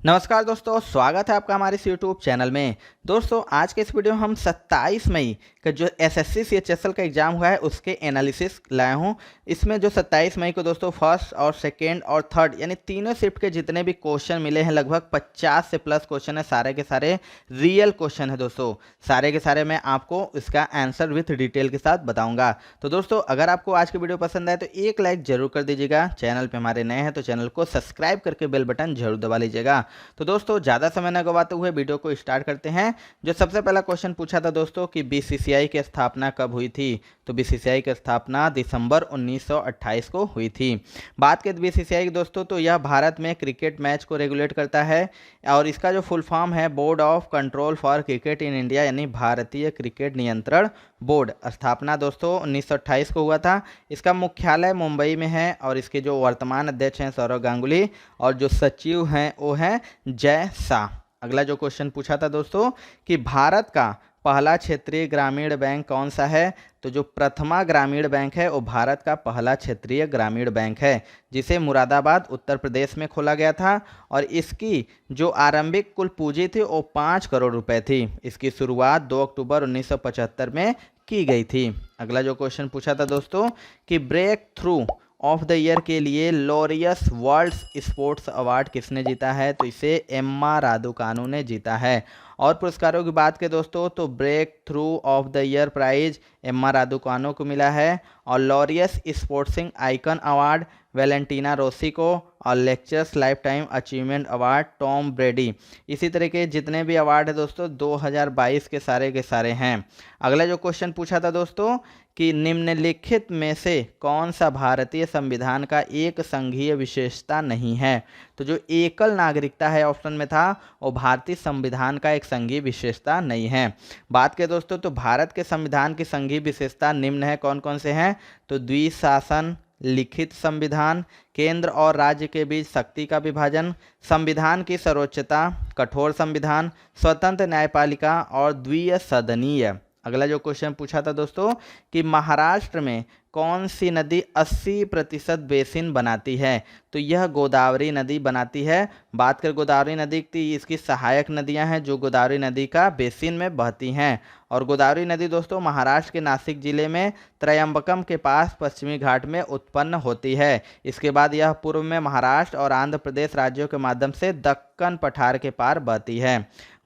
नमस्कार दोस्तों, स्वागत है आपका हमारे इस यूट्यूब चैनल में। दोस्तों, आज के इस वीडियो में हम 27 मई का जो एसएससी सीएचएसएल का एग्ज़ाम हुआ है उसके एनालिसिस लाया हूं। इसमें जो 27 मई को दोस्तों फर्स्ट और सेकेंड और थर्ड यानी तीनों शिफ्ट के जितने भी क्वेश्चन मिले हैं, लगभग 50 से प्लस क्वेश्चन है। सारे के सारे रियल क्वेश्चन है दोस्तों। सारे के सारे मैं आपको इसका आंसर विथ डिटेल के साथ बताऊँगा। तो दोस्तों, अगर आपको आज की वीडियो पसंद आए तो एक लाइक जरूर कर दीजिएगा। चैनल पर हमारे नए हैं तो चैनल को सब्सक्राइब करके बेल बटन जरूर दबा लीजिएगा। तो दोस्तों, ज़्यादा समय न गवाते हुए वीडियो को स्टार्ट करते हैं। जो सबसे पहला क्वेश्चन पूछा था दोस्तों कि बीसीसीआई की स्थापना कब हुई थी, तो बीसीसीआई की स्थापना दिसंबर 1928 को हुई थी। बात करें बीसीसीआई की दोस्तों, तो यह भारत में क्रिकेट मैच को रेगुलेट करता है और इसका जो फुल फॉर्म है board of control for cricket in India यानी भारतीय क्रिकेट नियंत्रण बोर्ड। स्थापना दोस्तों 1928 को हुआ था। इसका मुख्यालय मुंबई में है और इसके जो वर्तमान अध्यक्ष हैं सौरव गांगुली और जो सचिव हैं वो हैं जय शाह। अगला जो क्वेश्चन पूछा था दोस्तों कि भारत का पहला क्षेत्रीय ग्रामीण बैंक कौन सा है, तो जो प्रथमा ग्रामीण बैंक है वो भारत का पहला क्षेत्रीय ग्रामीण बैंक है, जिसे मुरादाबाद उत्तर प्रदेश में खोला गया था और इसकी जो आरंभिक कुल पूंजी थी वो 5 करोड़ रुपए थी। इसकी शुरुआत 2 अक्टूबर 1975 में की गई थी। अगला जो क्वेश्चन पूछा था दोस्तों कि break through of the year के लिए लॉरियस वर्ल्ड स्पोर्ट्स अवार्ड किसने जीता है, तो इसे एम्मा रादुकानु ने जीता है। और पुरस्कारों की बात करें दोस्तों तो break through of the year prize Emma Raducanu को मिला है और Laureus sporting icon award Valentina Rossi को और लेक्चर्स lifetime achievement award Tom Brady. इसी तरह के जितने भी अवार्ड है दोस्तों 2022 के सारे हैं। अगला जो क्वेश्चन पूछा था दोस्तों कि निम्नलिखित में से कौन सा भारतीय संविधान का एक संघीय विशेषता नहीं है, तो जो एकल नागरिकता है ऑप्शन में था वो भारतीय संविधान का एक संघीय विशेषता नहीं है। बात करें दोस्तों तो भारत के संविधान की संघीय विशेषता निम्न है, कौन कौन से हैं, तो द्विशासन, लिखित संविधान, केंद्र और राज्य के बीच शक्ति का विभाजन, संविधान की सर्वोच्चता, कठोर संविधान, स्वतंत्र न्यायपालिका और द्विसदनीय। अगला जो क्वेश्चन पूछा था दोस्तों कि महाराष्ट्र में कौन सी नदी 80% बेसिन बनाती है, तो यह गोदावरी नदी बनाती है। बात कर गोदावरी नदी की, इसकी सहायक नदियां हैं जो गोदावरी नदी का बेसिन में बहती हैं और गोदावरी नदी दोस्तों महाराष्ट्र के नासिक जिले में त्रयंबकम के पास पश्चिमी घाट में उत्पन्न होती है। इसके बाद यह पूर्व में महाराष्ट्र और आंध्र प्रदेश राज्यों के माध्यम से दक्कन पठार के पार बहती है।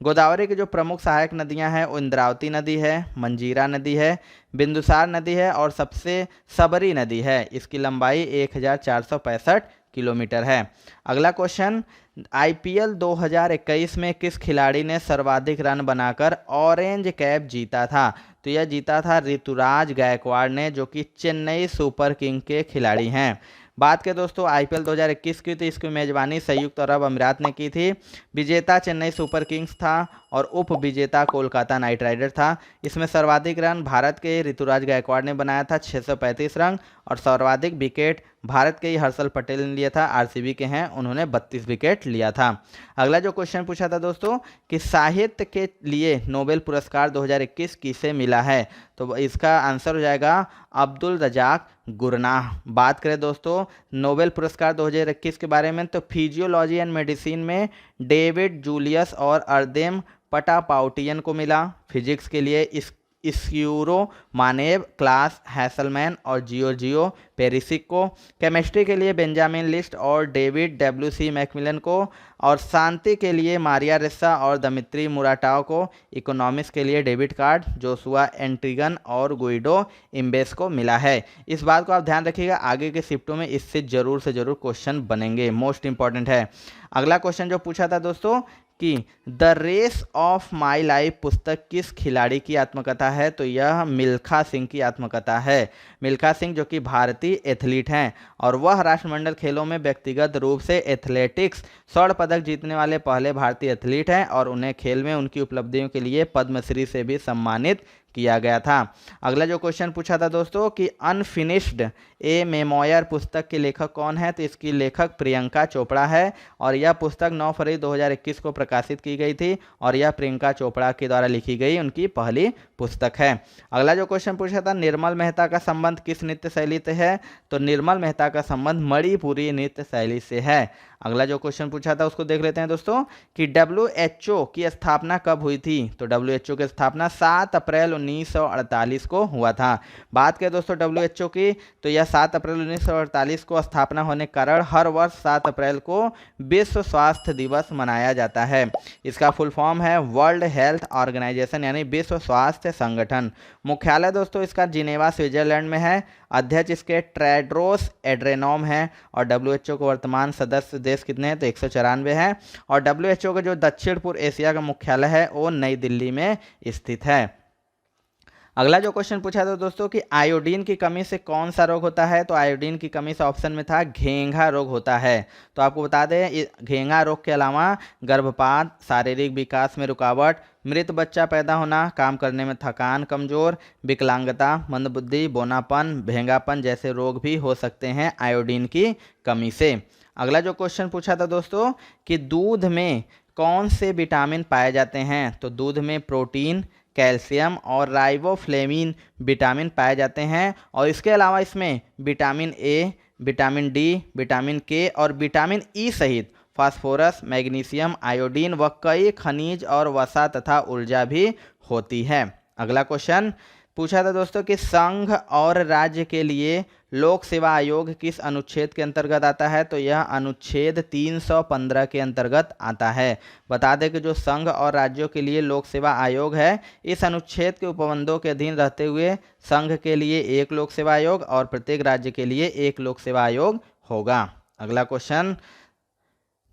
गोदावरी की जो प्रमुख सहायक नदियां हैं वो इंद्रावती नदी है, मंजीरा नदी है, बिंदुसार नदी है और सबसे सबरी नदी है। इसकी लंबाई 1465 किलोमीटर है। अगला क्वेश्चन, आईपीएल 2021 में किस खिलाड़ी ने सर्वाधिक रन बनाकर ऑरेंज कैप जीता था, तो यह जीता था ऋतुराज गायकवाड़ ने, जो कि चेन्नई सुपर किंग के खिलाड़ी हैं। बात करें दोस्तों आईपीएल 2021 की, तो इसकी मेजबानी संयुक्त अरब अमीरात ने की थी। विजेता चेन्नई सुपर किंग्स था और उप विजेता कोलकाता नाइट राइडर था। इसमें सर्वाधिक रन भारत के ऋतुराज गायकवाड़ ने बनाया था 635 रन और सर्वाधिक विकेट भारत के ही हर्षल पटेल ने लिया था, आरसीबी के हैं, उन्होंने 32 विकेट लिया था। अगला जो क्वेश्चन पूछा था दोस्तों कि साहित्य के लिए नोबेल पुरस्कार 2021 किसे मिला है, तो इसका आंसर हो जाएगा अब्दुल रजाक गुरनाह। बात करें दोस्तों नोबेल पुरस्कार 2021 के बारे में, तो फिजियोलॉजी एंड मेडिसिन में डेविड जूलियस और अर्देम पटापाउटियन को मिला। फिजिक्स के लिए इस्यूरो मानेव, क्लास हैसलमैन और जियोर्जियो पेरिसिक को। केमिस्ट्री के लिए बेंजामिन लिस्ट और डेविड डब्ल्यूसी मैकमिलन को और शांति के लिए मारिया रेस्सा और दमित्री मुराटाव को। इकोनॉमिक्स के लिए डेविड कार्ड, जोसुआ एंट्रिगन और गुइडो इम्बेस को मिला है। इस बात को आप ध्यान रखिएगा, आगे के शिफ्टों में इससे जरूर से जरूर क्वेश्चन बनेंगे, मोस्ट इंपॉर्टेंट है। अगला क्वेश्चन जो पूछा था दोस्तों कि the race of my life पुस्तक किस खिलाड़ी की आत्मकथा है, तो यह मिल्खा सिंह की आत्मकथा है। मिल्खा सिंह जो कि भारतीय एथलीट हैं और वह राष्ट्रमंडल खेलों में व्यक्तिगत रूप से एथलेटिक्स स्वर्ण पदक जीतने वाले पहले भारतीय एथलीट हैं और उन्हें खेल में उनकी उपलब्धियों के लिए पद्मश्री से भी सम्मानित किया गया था। अगला जो क्वेश्चन पूछा था दोस्तों कि अनफिनिश्ड ए मेमोयर पुस्तक के लेखक कौन है, तो इसकी लेखक प्रियंका चोपड़ा है और यह पुस्तक 9 फरवरी 2021 को प्रकाशित की गई थी और यह प्रियंका चोपड़ा के द्वारा लिखी गई उनकी पहली पुस्तक है। अगला जो क्वेश्चन पूछा था निर्मल मेहता का संबंध किस नृत्य शैली से है, तो निर्मल मेहता का संबंध मणिपुरी नृत्य शैली से है। अगला जो क्वेश्चन पूछा था उसको देख लेते हैं दोस्तों कि WHO की स्थापना कब हुई थी। तो WHO की स्थापना 7 अप्रैल 1948 को हुआ था। बात करें दोस्तों WHO की, तो यह 7 अप्रैल 1948 को स्थापना होने के कारण हर वर्ष 7 अप्रैल को विश्व स्वास्थ्य दिवस मनाया जाता है। इसका फुल फॉर्म है वर्ल्ड हेल्थ ऑर्गेनाइजेशन यानी विश्व स्वास्थ्य संगठन। मुख्यालय दोस्तों इसका जिनेवा स्विट्जरलैंड में है। अध्यक्ष इसके टेड्रोस एड्रेनॉम है। और WHO के वर्तमान सदस्य देश कितने हैं, तो 194 हैं। और WHO का जो दक्षिण पूर्व एशिया का मुख्यालय है वो नई दिल्ली में स्थित है। अगला जो क्वेश्चन पूछा था दोस्तों कि आयोडीन की कमी से कौन सा रोग होता है। तो आयोडीन की कमी से ऑप्शन में था घेंघा रोग होता है। तो आपको बता दें घेंघा रोग के अलावा गर्भपात, शारीरिक विकास में रुकावट, मृत बच्चा पैदा होना, काम करने में थकान, कमजोर, विकलांगता, मंदबुद्धि, बोनापन, भेंगापन जैसे रोग भी हो सकते हैं आयोडीन की कमी से। अगला जो क्वेश्चन पूछा था दोस्तों कि दूध में कौन से विटामिन पाए जाते हैं। तो दूध में प्रोटीन, कैल्शियम और राइबोफ्लेविन विटामिन पाए जाते हैं। और इसके अलावा इसमें vitamin A, vitamin D, vitamin के और विटामिन ई सहित फास्फोरस, मैग्नीशियम, आयोडीन व कई खनिज और वसा तथा ऊर्जा भी होती है। अगला क्वेश्चन पूछा था दोस्तों कि संघ और राज्य के लिए लोक सेवा आयोग किस अनुच्छेद के अंतर्गत आता है। तो यह अनुच्छेद 315 के अंतर्गत आता है। बता दें कि जो संघ और राज्यों के लिए लोक सेवा आयोग है, इस अनुच्छेद के उपबंधों के अधीन रहते हुए संघ के लिए एक लोक सेवा आयोग और प्रत्येक राज्य के लिए एक लोक सेवा आयोग होगा। अगला क्वेश्चन,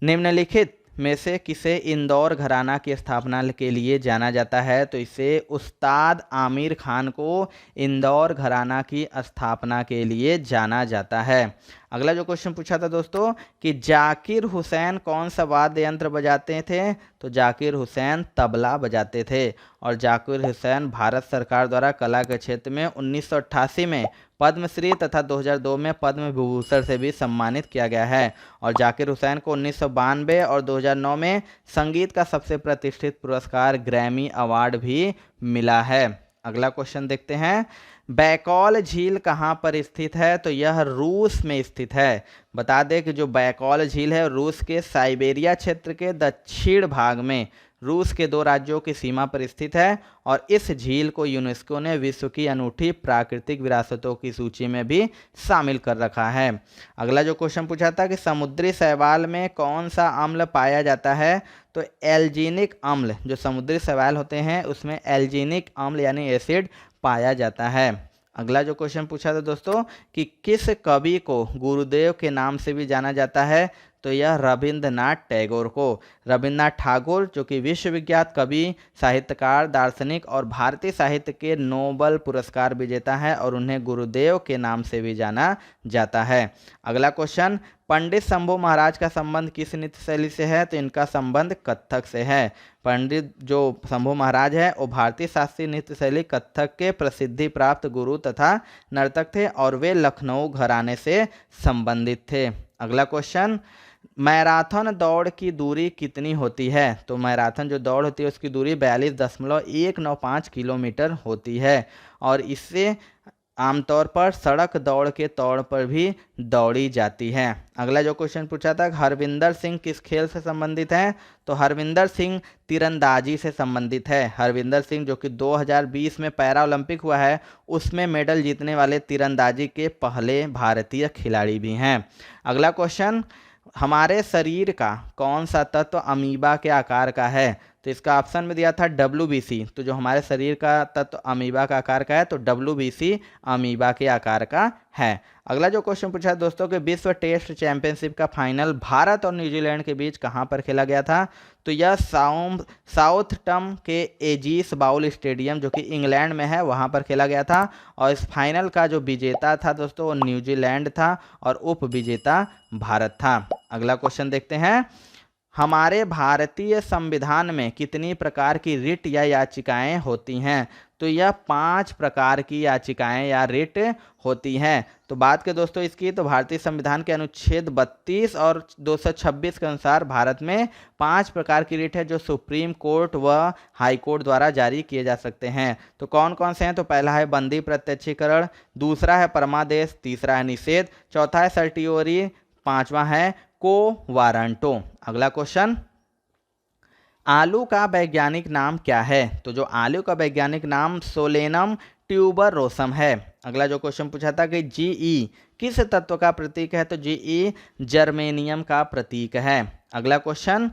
निम्नलिखित में से किसे इंदौर घराना की स्थापना के लिए जाना जाता है। तो इसे उस्ताद आमिर खान को इंदौर घराना की स्थापना के लिए जाना जाता है। अगला जो क्वेश्चन पूछा था दोस्तों कि जाकिर हुसैन कौन सा वाद्य यंत्र बजाते थे। तो जाकिर हुसैन तबला बजाते थे। और जाकिर हुसैन भारत सरकार द्वारा कला के क्षेत्र में 1988 में पद्मश्री तथा 2002 में पद्म विभूषण से भी सम्मानित किया गया है। और जाकिर हुसैन को 1992 और 2009 में संगीत का सबसे प्रतिष्ठित पुरस्कार ग्रैमी अवार्ड भी मिला है। अगला क्वेश्चन देखते हैं, बैकॉल झील कहाँ पर स्थित है। तो यह रूस में स्थित है। बता दें कि जो बैकॉल झील है रूस के साइबेरिया क्षेत्र के दक्षिण भाग में रूस के 2 राज्यों की सीमा पर स्थित है। और इस झील को यूनेस्को ने विश्व की अनूठी प्राकृतिक विरासतों की सूची में भी शामिल कर रखा है। अगला जो क्वेश्चन पूछा था कि समुद्री शैवाल में कौन सा अम्ल पाया जाता है। तो एल्जीनिक अम्ल, जो समुद्री शैवाल होते हैं उसमें एल्जीनिक अम्ल यानी एसिड पाया जाता है। अगला जो क्वेश्चन पूछा था दोस्तों कि किस कवि को गुरुदेव के नाम से भी जाना जाता है। तो यह रविंद्रनाथ टैगोर को। रविंद्रनाथ ठाकुर जो कि विश्वविख्यात कवि, साहित्यकार, दार्शनिक और भारतीय साहित्य के नोबेल पुरस्कार विजेता है और उन्हें गुरुदेव के नाम से भी जाना जाता है। अगला क्वेश्चन, पंडित शंभू महाराज का संबंध किस नृत्य शैली से है। तो इनका संबंध कथक से है। पंडित जो शंभू महाराज है वो भारतीय शास्त्रीय नृत्य शैली कथक के प्रसिद्धि प्राप्त गुरु तथा नर्तक थे और वे लखनऊ घराने से संबंधित थे। अगला क्वेश्चन, मैराथन दौड़ की दूरी कितनी होती है। तो मैराथन जो दौड़ होती है उसकी दूरी 42.195 किलोमीटर होती है। और इससे आमतौर पर सड़क दौड़ के तौर पर भी दौड़ी जाती है। अगला जो क्वेश्चन पूछा था, हरविंदर सिंह किस खेल से संबंधित हैं। तो हरविंदर सिंह तीरंदाजी से संबंधित है। हरविंदर सिंह जो कि 2020 में पैरा ओलंपिक हुआ है उसमें मेडल जीतने वाले तीरंदाजी के पहले भारतीय खिलाड़ी भी हैं। अगला क्वेश्चन, हमारे शरीर का कौन सा तत्व अमीबा के आकार का है। तो इसका ऑप्शन में दिया था WBC। तो जो हमारे शरीर का तत्व अमीबा का आकार का है तो WBC अमीबा के आकार का है। अगला जो क्वेश्चन पूछा है दोस्तों कि विश्व टेस्ट चैंपियनशिप का फाइनल भारत और न्यूजीलैंड के बीच कहां पर खेला गया था। तो यह साउथटम के एजिस बाउल स्टेडियम जो कि इंग्लैंड में है वहां पर खेला गया था। और इस फाइनल का जो विजेता था दोस्तों वो न्यूजीलैंड था और उप विजेता भारत था। अगला क्वेश्चन देखते हैं, हमारे भारतीय संविधान में कितनी प्रकार की रिट या याचिकाएं होती हैं। तो यह 5 प्रकार की याचिकाएं या रिट होती हैं। तो बात करें दोस्तों इसकी, तो भारतीय संविधान के अनुच्छेद 32 और 226 के अनुसार भारत में 5 प्रकार की रिट है जो सुप्रीम कोर्ट व हाई कोर्ट द्वारा जारी किए जा सकते हैं। तो कौन कौन से हैं। तो पहला है बंदी प्रत्यक्षीकरण, दूसरा है परमादेश, तीसरा है निषेध, चौथा है सर्टियोरी, पांचवा है कोवारंटो। अगला क्वेश्चन, आलू का वैज्ञानिक नाम क्या है? तो जो आलू का वैज्ञानिक नाम सोलेनम ट्यूबरोसम है। अगला जो क्वेश्चन पूछा था कि जीई किस तत्व का प्रतीक है? तो जीई जर्मेनियम का प्रतीक है। अगला क्वेश्चन,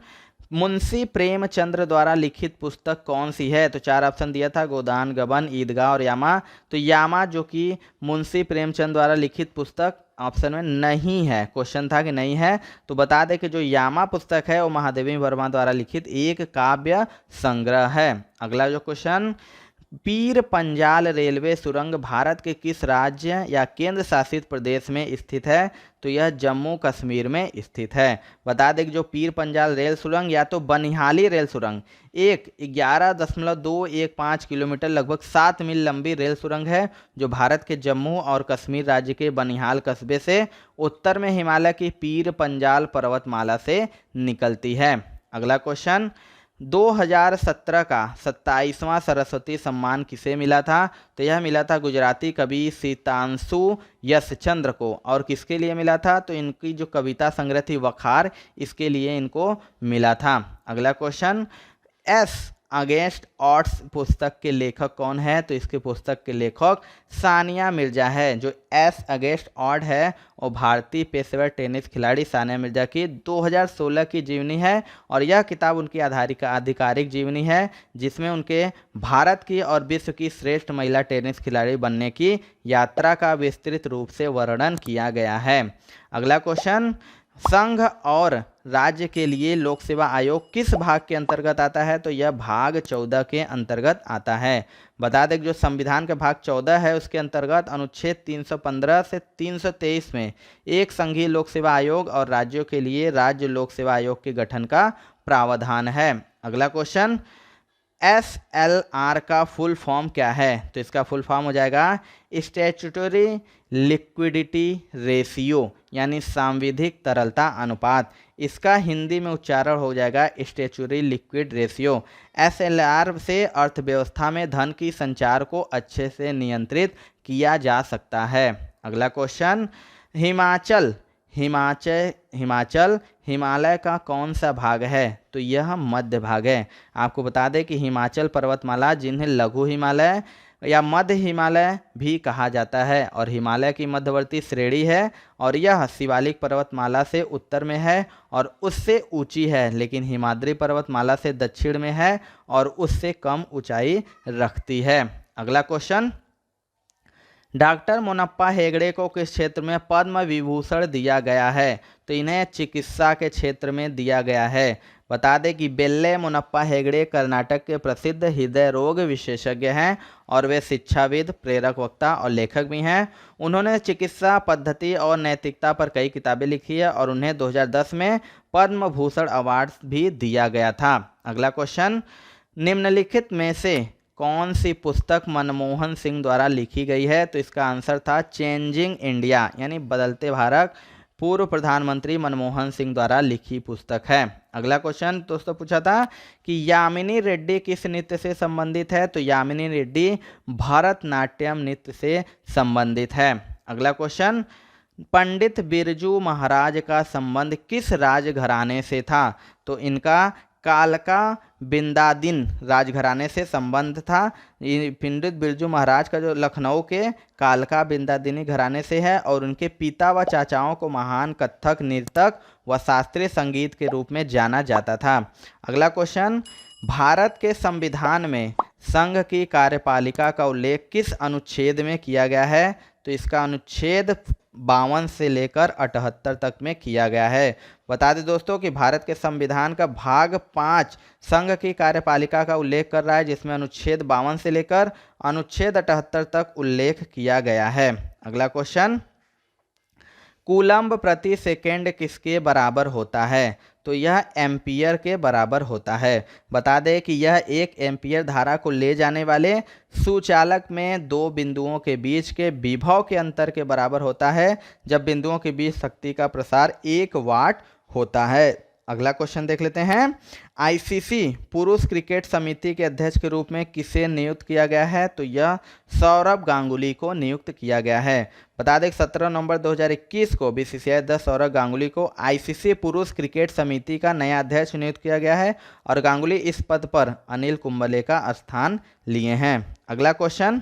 मुंशी प्रेमचंद्र द्वारा लिखित पुस्तक कौन सी है? तो चार ऑप्शन दिया था, गोदान, गबन, ईदगाह और यामा। तो यामा जो कि मुंशी प्रेमचंद द्वारा लिखित पुस्तक ऑप्शन में नहीं है, क्वेश्चन था कि नहीं है। तो बता दें कि जो यामा पुस्तक है वो महादेवी वर्मा द्वारा लिखित एक काव्य संग्रह है। अगला जो क्वेश्चन, पीर पंजाल रेलवे सुरंग भारत के किस राज्य या केंद्र शासित प्रदेश में स्थित है? तो यह जम्मू कश्मीर में स्थित है। बता दें कि जो पीर पंजाल रेल सुरंग या तो बनिहाली रेल सुरंग एक 11.215 किलोमीटर लगभग 7 मील लंबी रेल सुरंग है, जो भारत के जम्मू और कश्मीर राज्य के बनिहाल कस्बे से उत्तर में हिमालय की पीर पंजाल पर्वतमाला से निकलती है। अगला क्वेश्चन, 2017 का 27वां सरस्वती सम्मान किसे मिला था? तो यह मिला था गुजराती कवि सीतांशु यशचंद्र को। और किसके लिए मिला था? तो इनकी जो कविता संग्रह थी वखार, इसके लिए इनको मिला था। अगला क्वेश्चन, एस अगेंस्ट ऑड्स पुस्तक के लेखक कौन है? तो इसके पुस्तक के लेखक सानिया मिर्जा है। जो एस अगेंस्ट ऑड है वो भारतीय पेशेवर टेनिस खिलाड़ी सानिया मिर्जा की 2016 की जीवनी है, और यह किताब उनकी आधिकारिक जीवनी है, जिसमें उनके भारत की और विश्व की श्रेष्ठ महिला टेनिस खिलाड़ी बनने की यात्रा का विस्तृत रूप से वर्णन किया गया है। अगला क्वेश्चन, संघ और राज्य के लिए लोक सेवा आयोग किस भाग के अंतर्गत आता है? तो यह भाग 14 के अंतर्गत आता है। बता दें कि जो संविधान का भाग 14 है उसके अंतर्गत अनुच्छेद 315 से 323 में एक संघीय लोक सेवा आयोग और राज्यों के लिए राज्य लोक सेवा आयोग के गठन का प्रावधान है। अगला क्वेश्चन, SLR का फुल फॉर्म क्या है? तो इसका फुल फॉर्म हो जाएगा स्टैट्यूटरी लिक्विडिटी रेशियो, यानी सांविधिक तरलता अनुपात। इसका हिंदी में उच्चारण हो जाएगा स्टैट्यूटरी लिक्विड रेशियो। SLR से अर्थव्यवस्था में धन की संचार को अच्छे से नियंत्रित किया जा सकता है। अगला क्वेश्चन, हिमाचल हिमालय का कौन सा भाग है? तो यह मध्य भाग है। आपको बता दें कि हिमाचल पर्वतमाला, जिन्हें लघु हिमालय या मध्य हिमालय भी कहा जाता है, और हिमालय की मध्यवर्ती श्रेणी है, और यह शिवालिक पर्वतमाला से उत्तर में है और उससे ऊंची है, लेकिन हिमाद्री पर्वतमाला से दक्षिण में है और उससे कम ऊंचाई रखती है। अगला क्वेश्चन, डॉक्टर मोनप्पा हेगड़े को किस क्षेत्र में पद्म विभूषण दिया गया है? तो इन्हें चिकित्सा के क्षेत्र में दिया गया है। बता दें कि बेल्ले मोनप्पा हेगड़े कर्नाटक के प्रसिद्ध हृदय रोग विशेषज्ञ हैं, और वे शिक्षाविद, प्रेरक वक्ता और लेखक भी हैं। उन्होंने चिकित्सा पद्धति और नैतिकता पर कई किताबें लिखी है, और उन्हें 2010 में पद्म भूषण अवार्ड भी दिया गया था। अगला क्वेश्चन, निम्नलिखित में से कौन सी पुस्तक मनमोहन सिंह द्वारा लिखी गई है? तो इसका आंसर था चेंजिंग इंडिया, यानी बदलते भारत, पूर्व प्रधानमंत्री मनमोहन सिंह द्वारा लिखी पुस्तक है। अगला क्वेश्चन दोस्तों पूछा था कि यामिनी रेड्डी किस नृत्य से संबंधित है? तो यामिनी रेड्डी भरतनाट्यम नृत्य से संबंधित है। अगला क्वेश्चन, पंडित बिरजू महाराज का संबंध किस राजघराने से था? तो इनका कालका बिंदादिन राजघराने से संबंध था। पंडित बिरजू महाराज का जो लखनऊ के कालका बिंदादिनी घराने से है, और उनके पिता व चाचाओं को महान कथक नर्तक व शास्त्रीय संगीत के रूप में जाना जाता था। अगला क्वेश्चन, भारत के संविधान में संघ की कार्यपालिका का उल्लेख किस अनुच्छेद में किया गया है? तो इसका अनुच्छेद 52 से लेकर 78 तक में किया गया है। बता दें दोस्तों कि भारत के संविधान का भाग 5 संघ की कार्यपालिका का उल्लेख कर रहा है, जिसमें अनुच्छेद 52 से लेकर अनुच्छेद 78 तक उल्लेख किया गया है। अगला क्वेश्चन, कूलम्ब प्रति सेकेंड किसके बराबर होता है? तो यह एम्पियर के बराबर होता है। बता दें कि यह एक एम्पियर धारा को ले जाने वाले सुचालक में दो बिंदुओं के बीच के विभव के अंतर के बराबर होता है, जब बिंदुओं के बीच शक्ति का प्रसार 1 वाट होता है। अगला क्वेश्चन देख लेते हैं। आईसीसी पुरुष क्रिकेट समिति के अध्यक्ष के रूप में किसे नियुक्त किया गया है? तो यह सौरव गांगुली को नियुक्त किया गया है। बता दें 17 नवंबर 2021 को बीसीसीआई अध्यक्ष सौरव गांगुली को आईसीसी पुरुष क्रिकेट समिति का नया अध्यक्ष नियुक्त किया गया है और गांगुली इस पद पर अनिल कुंबले का स्थान लिए हैं। अगला क्वेश्चन,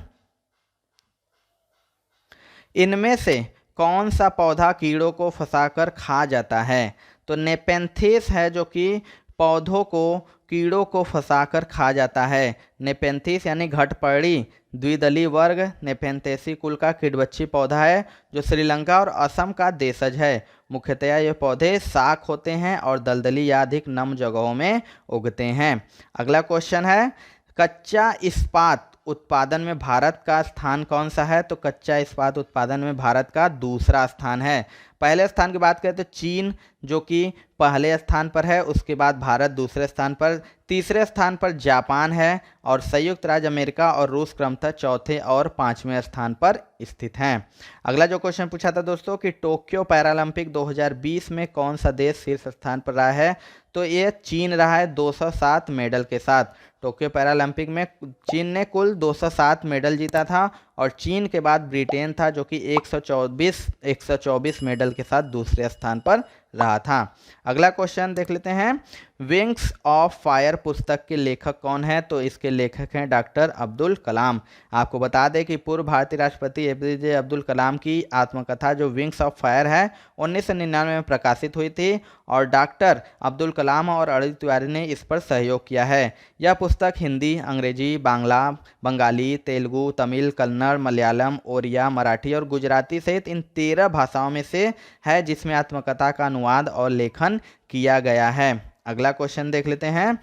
इनमें से कौन सा पौधा कीड़ों को फंसाकर खा जाता है? तो नेपेंथिस है जो कि पौधों को कीड़ों को फंसाकर खा जाता है। नेपेंथिस यानी घटपर्णी द्विदलीय वर्ग नेपेंथेसी कुल का कीड़बच्ची पौधा है जो श्रीलंका और असम का देशज है। मुख्यतया ये पौधे शाख होते हैं और दलदली या अधिक नम जगहों में उगते हैं। अगला क्वेश्चन है, कच्चा इस्पात उत्पादन में भारत का स्थान कौन सा है? तो कच्चा इस्पात उत्पादन में भारत का दूसरा स्थान है। पहले स्थान की बात करें तो चीन जो कि पहले स्थान पर है, उसके बाद भारत दूसरे स्थान पर, तीसरे स्थान पर जापान है और संयुक्त राज्य अमेरिका और रूस क्रमशः चौथे और पांचवें स्थान पर स्थित हैं। अगला जो क्वेश्चन पूछा था दोस्तों कि टोक्यो पैरालंपिक 2020 में कौन सा देश शीर्ष स्थान पर रहा है? तो ये चीन रहा है 207 मेडल के साथ। टोक्यो पैरालंपिक में चीन ने कुल 207 मेडल जीता था और चीन के बाद ब्रिटेन था जो कि 124 मेडल के साथ दूसरे स्थान पर रहा था। अगला क्वेश्चन देख लेते हैं, विंग्स ऑफ फायर पुस्तक के लेखक कौन है? तो इसके लेखक हैं डॉक्टर अब्दुल कलाम। आपको बता दें कि पूर्व भारतीय राष्ट्रपति एपीजे अब्दुल कलाम की आत्मकथा जो विंग्स ऑफ फायर है 1999 में प्रकाशित हुई थी और डॉक्टर अब्दुल कलाम और अरविंद तिवारी ने इस पर सहयोग किया है। यह पुस्तक हिंदी, अंग्रेजी, बांग्ला, बंगाली, तेलुगु, तमिल, कन्नड़, मलयालम, ओरिया, मराठी और गुजराती सहित इन 13 भाषाओं में से है जिसमें आत्मकथा का अनुवाद और लेखन किया गया है। अगला क्वेश्चन देख लेते हैं,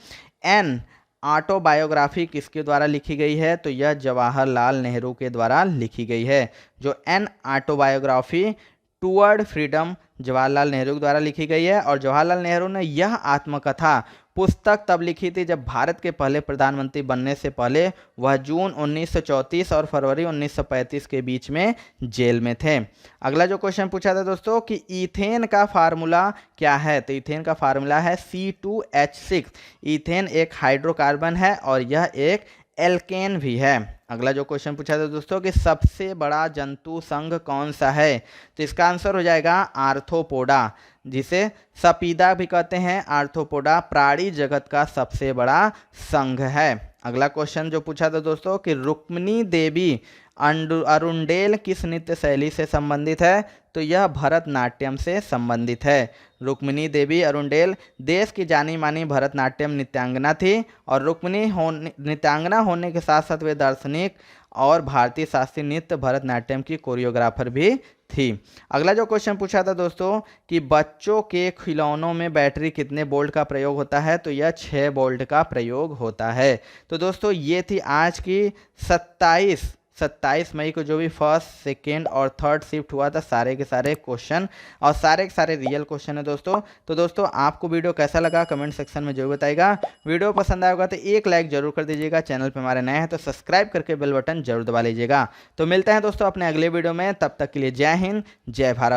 एन ऑटोबायोग्राफी किसके द्वारा लिखी गई है? तो यह जवाहरलाल नेहरू के द्वारा लिखी गई है। जो an autobiography toward freedom Jawaharlal Nehru के द्वारा लिखी गई है और जवाहरलाल नेहरू ने यह आत्मकथा पुस्तक तब लिखी थी जब भारत के पहले प्रधानमंत्री बनने से पहले वह जून 1934 और फरवरी 1935 के बीच में जेल में थे। अगला जो क्वेश्चन पूछा था दोस्तों कि ईथेन का फार्मूला क्या है? तो ईथेन का फार्मूला है C2H6। ईथेन एक हाइड्रोकार्बन है और यह एक एल्केन भी है। अगला जो क्वेश्चन पूछा था दोस्तों कि सबसे बड़ा जंतु संघ कौन सा है? तो इसका आंसर हो जाएगा आर्थ्रोपोडा, जिसे सपीदा भी कहते हैं। आर्थ्रोपोडा प्राणी जगत का सबसे बड़ा संघ है। अगला क्वेश्चन जो पूछा था दोस्तों कि रुक्मिणी देवी अरुंडेल किस नृत्य शैली से संबंधित है? तो यह भरतनाट्यम से संबंधित है। रुक्मिणी देवी अरुंडेल देश की जानी मानी भरतनाट्यम नृत्यांगना थी और रुक्मिणी नृत्यांगना होने के साथ साथ वे दार्शनिक और भारतीय शास्त्रीय नृत्य भरतनाट्यम की कोरियोग्राफर भी थी। अगला जो क्वेश्चन पूछा था दोस्तों कि बच्चों के खिलौनों में बैटरी कितने वोल्ट का प्रयोग होता है? तो यह 6 वोल्ट का प्रयोग होता है। तो दोस्तों ये थी आज की 27 मई को जो भी फर्स्ट, सेकेंड और थर्ड शिफ्ट हुआ था सारे के सारे क्वेश्चन और सारे के सारे रियल क्वेश्चन है दोस्तों। तो दोस्तों आपको वीडियो कैसा लगा कमेंट सेक्शन में जरूर बताइएगा। वीडियो पसंद आएगा तो एक लाइक जरूर कर दीजिएगा। चैनल पे हमारे नए हैं तो सब्सक्राइब करके बेल बटन जरूर दबा लीजिएगा। तो मिलते हैं दोस्तों अपने अगले वीडियो में, तब तक के लिए जय हिंद, जय भारत।